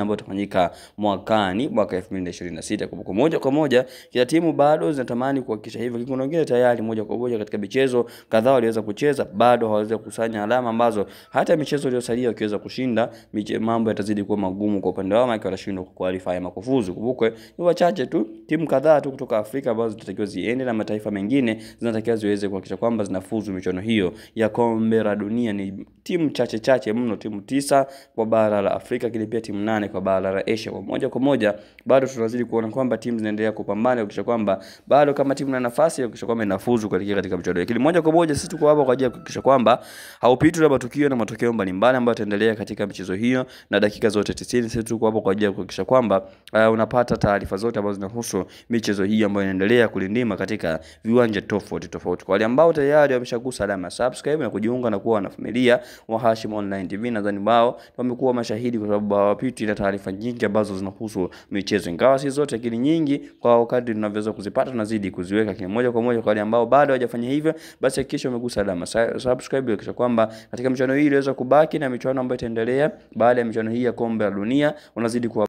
dunia ambayo itafanyika mwaka 2026. Kwa moja kwa moja kila timu bado zinatamani kuhakikisha hivyo. Kuna wengine tayari moja kwa moja katika michezo kadhaa waliweza kucheza, bado hawawezi kukusanya alama ambazo hata michezo iliyosalia wakiweza kushinda, mambo yatazidi kuwa magumu kwa upande wao, maana watashindwa kuqualify ama kufuzu. Kumbukwe ni wachache tu, timu kadhaa tu kutoka Afrika ambazo zinatakiwa ziende na mataifa mengine zinatakiwa ziweze kuhakikisha kwamba zinafuzu michuano hiyo ya kombe la dunia. Ni timu chache mno, timu 9 kwa bara la Afrika, kile pia timu 8 kwa bara la Asia. Kwa moja bado tunazidi kuona kwamba timu zinaendelea kupambana kuhakikisha kwamba bado kama timu na nafasi ya kuhakikisha kwamba inafuzu katika michuano. Lakini moja kwa moja sisi tuko hapa kwa ajili ya kuhakikisha kwamba haupitwi na matukio na matokeo mbalimbali ambayo yataendelea katika michezo hiyo, na dakika zote 90 sisi tuko hapa kwa ajili ya kuhakikisha kwamba unapata taarifa zote ambazo zinahusu michezo hii ambayo inaendelea kulindima katika viwanja tofauti. Kwa wale ambao tayari wameshagusa alama ya subscribe na kujiunga na kuwa wanafamilia wa Hashim Online TV, nadhani wao wamekuwa mashahidi kwa sababu hawapitwi na taarifa nyingi ambazo zinahusu michezo, ingawa si zote lakini nyingi. Kwa wakati tunavyoweza kuzipata tunazidi kuziweka kwa moja kwa moja. Kwa wale ambao bado hawajafanya hivyo, basi hakikisha umegusa alama subscribe kisha kwamba katika michuano hii iweze kubaki na michuano ambayo itaendelea baada ya michuano hii ya kombe la dunia unazidi kuwa